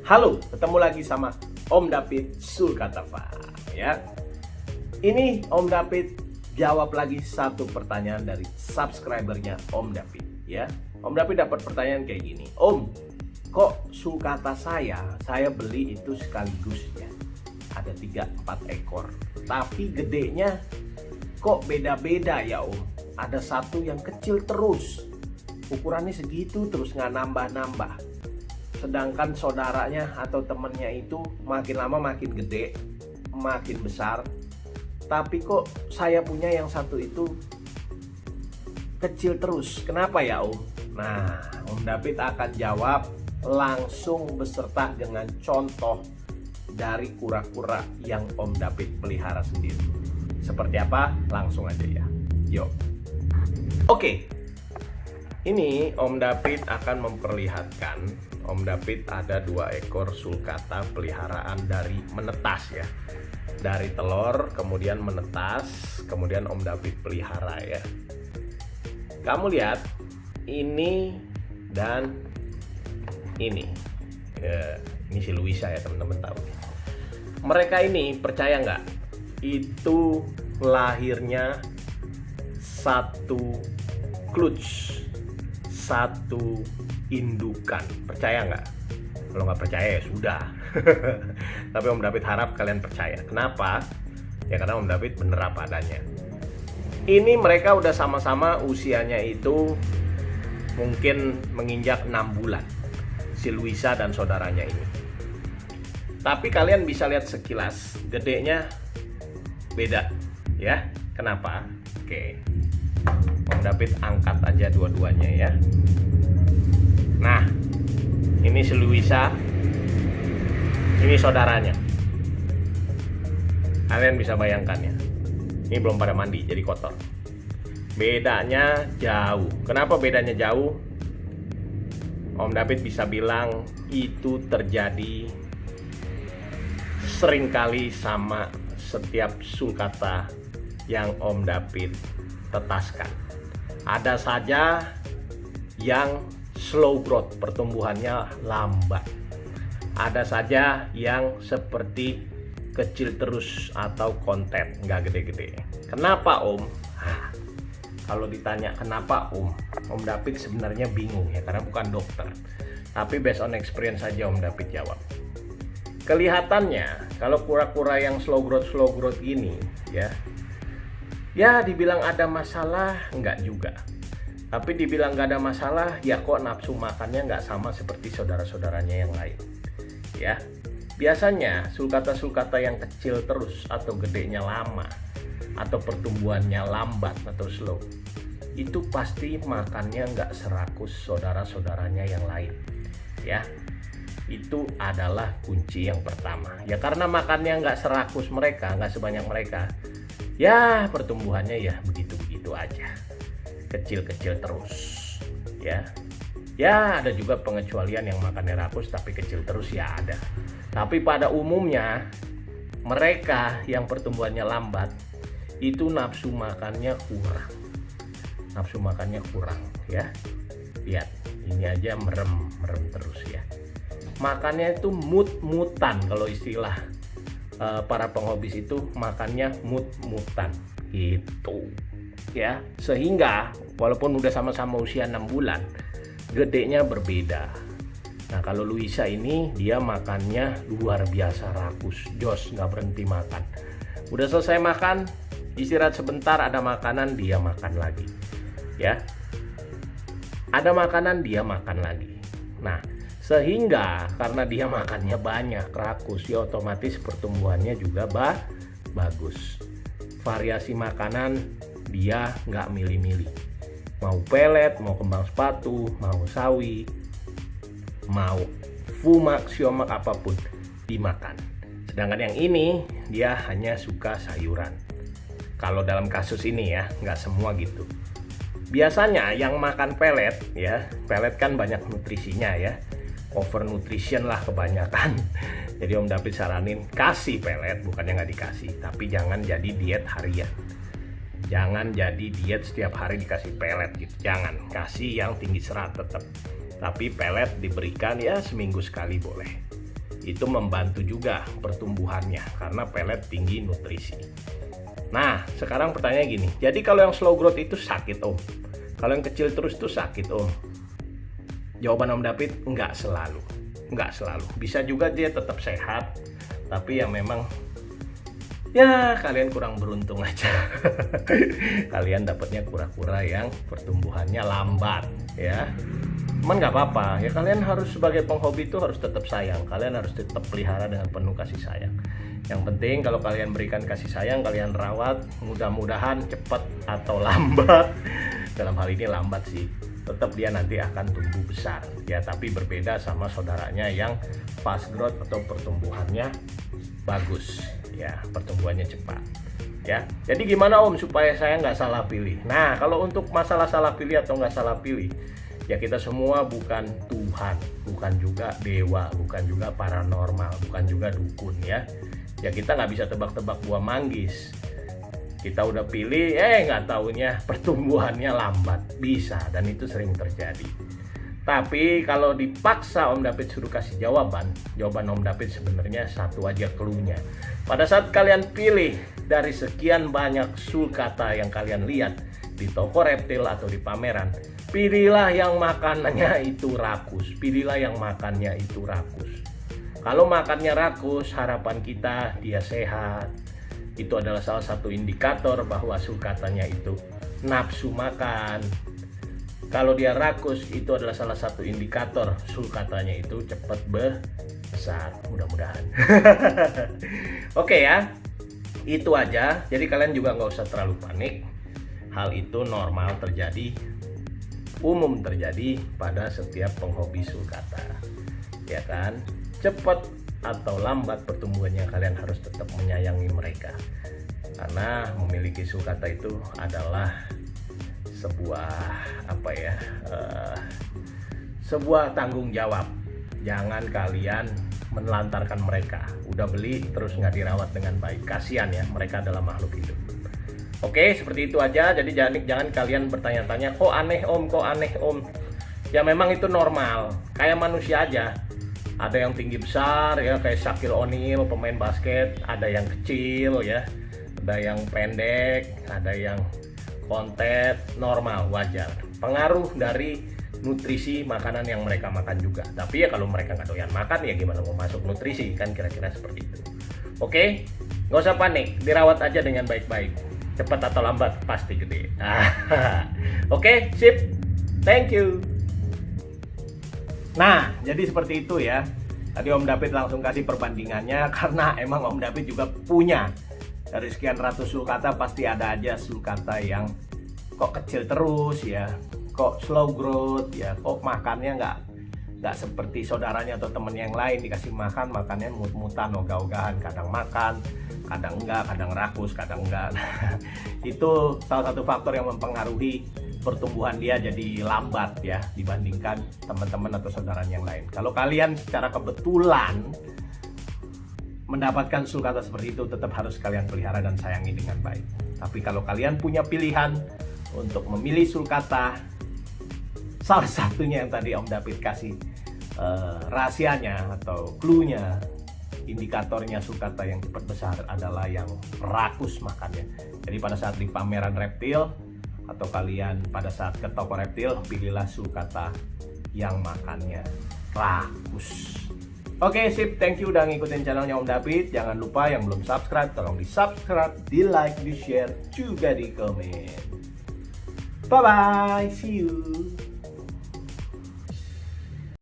Halo, ketemu lagi sama Om David Sulkata ya. Ini Om David jawab lagi satu pertanyaan dari subscribernya Om David ya. Om David dapat pertanyaan kayak gini. Om, kok sulcata saya beli itu sekaligus ya. Ada 3-4 ekor. Tapi gedenya kok beda-beda ya Om. Ada satu yang kecil terus. Ukurannya segitu terus nggak nambah-nambah. Sedangkan saudaranya atau temennya itu makin lama makin gede, makin besar. Tapi kok saya punya yang satu itu kecil terus. Kenapa ya Om? Nah, Om David akan jawab langsung beserta dengan contoh dari kura-kura yang Om David pelihara sendiri. Seperti apa? Langsung aja ya. Yuk. Oke. Ini Om David akan memperlihatkan. Om David ada 2 ekor sulcata peliharaan dari menetas ya. Dari telur kemudian menetas, kemudian Om David pelihara ya. Kamu lihat ini dan ini. Ya, ini si Luisa ya teman-teman tahu. Mereka ini percaya nggak? Itu lahirnya satu clutch, satu indukan. Percaya nggak? Kalau nggak percaya ya sudah. Tapi Om David harap kalian percaya. Kenapa? Ya karena Om David bener apa adanya. Ini mereka udah sama-sama usianya itu mungkin menginjak 6 bulan. Si Luisa dan saudaranya ini. Tapi kalian bisa lihat sekilas, gedenya beda ya. Kenapa? Oke. Om David angkat aja dua-duanya ya. Nah, ini si Luisa, ini saudaranya. Kalian bisa bayangkan ya. Ini belum pada mandi, jadi kotor. Bedanya jauh. Kenapa bedanya jauh? Om David bisa bilang itu terjadi seringkali sama setiap sulcata yang Om David tetaskan. Ada saja yang slow growth, pertumbuhannya lambat. Ada saja yang seperti kecil terus atau konten, nggak gede-gede. Kenapa Om? Kalau ditanya kenapa Om David sebenarnya bingung ya, karena bukan dokter. Tapi based on experience saja Om David jawab. Kelihatannya kalau kura-kura yang slow growth gini ya dibilang ada masalah, enggak juga. Tapi dibilang gak ada masalah, ya kok nafsu makannya nggak sama seperti saudara-saudaranya yang lain. Ya, biasanya sulcata-sulcata yang kecil terus atau gedenya lama atau pertumbuhannya lambat atau slow, itu pasti makannya nggak serakus saudara-saudaranya yang lain. Ya, itu adalah kunci yang pertama. Ya karena makannya nggak serakus mereka, nggak sebanyak mereka, ya pertumbuhannya ya begitu-begitu aja. Kecil-kecil terus ya ada juga pengecualian yang makannya rakus tapi kecil terus ya ada. Tapi pada umumnya mereka yang pertumbuhannya lambat itu nafsu makannya kurang ya. Lihat ini aja merem terus ya, makannya itu mut-mutan. Kalau istilah para penghobis itu makannya mut-mutan gitu ya, sehingga walaupun udah sama-sama usia 6 bulan gedenya berbeda. Nah kalau Luisa ini dia makannya luar biasa rakus, jos, nggak berhenti makan. Udah selesai makan, istirahat sebentar, ada makanan dia makan lagi ya, ada makanan dia makan lagi. Nah sehingga karena dia makannya banyak, rakus, ya otomatis pertumbuhannya juga bagus. Variasi makanan dia nggak milih-milih, mau pelet, mau kembang sepatu, mau sawi, mau fumak, siomak, apapun dimakan. Sedangkan yang ini dia hanya suka sayuran. Kalau dalam kasus ini ya, nggak semua gitu. Biasanya yang makan pelet ya, pelet kan banyak nutrisinya ya, overnutrition lah kebanyakan. Jadi Om David saranin kasih pelet, bukannya nggak dikasih, tapi jangan jadi diet harian. Jangan jadi diet setiap hari dikasih pelet gitu. Jangan, kasih yang tinggi serat tetap. Tapi pelet diberikan ya seminggu sekali boleh. Itu membantu juga pertumbuhannya karena pelet tinggi nutrisi. Nah, sekarang pertanyaan gini. Jadi kalau yang slow growth itu sakit Om. Kalau yang kecil terus itu sakit Om. Jawaban Om David enggak selalu. Enggak selalu. Bisa juga dia tetap sehat, tapi yang memang ya kalian kurang beruntung aja. Kalian dapatnya kura-kura yang pertumbuhannya lambat ya. Cuman nggak apa-apa ya, kalian harus sebagai penghobi itu harus tetap sayang. Kalian harus tetap pelihara dengan penuh kasih sayang. Yang penting kalau kalian berikan kasih sayang, kalian rawat, mudah-mudahan cepat atau lambat. Dalam hal ini lambat sih, tetap dia nanti akan tumbuh besar ya, tapi berbeda sama saudaranya yang fast growth atau pertumbuhannya bagus ya, pertumbuhannya cepat ya. Jadi gimana Om supaya saya nggak salah pilih? Nah, kalau untuk masalah salah pilih atau nggak salah pilih ya, kita semua bukan Tuhan, bukan juga dewa, bukan juga paranormal, bukan juga dukun ya. Ya kita nggak bisa tebak-tebak buah manggis. Kita udah pilih, nggak taunya pertumbuhannya lambat. Bisa, dan itu sering terjadi. Tapi kalau dipaksa Om David suruh kasih jawaban Om David sebenarnya satu aja clue-nya. Pada saat kalian pilih dari sekian banyak sulcata yang kalian lihat di toko reptil atau di pameran, pilihlah yang makanannya itu rakus. Pilihlah yang makannya itu rakus. Kalau makannya rakus, harapan kita dia sehat. Itu adalah salah satu indikator bahwa sulcatanya itu nafsu makan. Kalau dia rakus, itu adalah salah satu indikator sulcatanya itu cepat besar, mudah-mudahan. Oke ya, itu aja. Jadi kalian juga nggak usah terlalu panik. Hal itu normal terjadi, umum terjadi pada setiap penghobi sulcata, ya kan? Cepat atau lambat pertumbuhannya, kalian harus tetap menyayangi mereka, karena memiliki sulcata itu adalah sebuah sebuah tanggung jawab. Jangan kalian menelantarkan mereka. Udah beli terus nggak dirawat dengan baik, kasihan ya, mereka adalah makhluk hidup. Oke, seperti itu aja. Jadi jangan kalian bertanya-tanya, kok aneh Om. Ya memang itu normal, kayak manusia aja. Ada yang tinggi besar ya, kayak Shaquille O'Neal pemain basket, ada yang kecil ya, ada yang pendek, ada yang kontet, normal, wajar. Pengaruh dari nutrisi makanan yang mereka makan juga. Tapi ya kalau mereka nggak doyan makan ya gimana mau masuk nutrisi, kan kira-kira seperti itu. Oke, nggak usah panik, dirawat aja dengan baik-baik. Cepat atau lambat pasti gede. Oke, sip, thank you. Nah, jadi seperti itu ya. Tadi Om David langsung kasih perbandingannya karena emang Om David juga punya. Dari sekian ratus sulcata pasti ada aja sulcata yang kok kecil terus ya, kok slow growth ya, kok makannya nggak seperti saudaranya atau temen yang lain, dikasih makannya mut-mutan, ogah-ogahan, kadang makan, kadang enggak, kadang rakus, kadang enggak. Itu salah satu faktor yang mempengaruhi pertumbuhan dia jadi lambat ya dibandingkan teman-teman atau saudaranya yang lain. Kalau kalian secara kebetulan mendapatkan sulcata seperti itu, tetap harus kalian pelihara dan sayangi dengan baik. Tapi kalau kalian punya pilihan untuk memilih sulcata, salah satunya yang tadi Om David kasih rahasianya atau clue-nya, indikatornya sulcata yang cepat besar adalah yang rakus makannya. Jadi pada saat di pameran reptil atau kalian pada saat ke toko reptil, pilihlah sulcata yang makannya rakus. Oke, sip, thank you udah ngikutin channelnya Om David. Jangan lupa yang belum subscribe, tolong di subscribe, di like, di share, juga di komen. Bye bye, see you.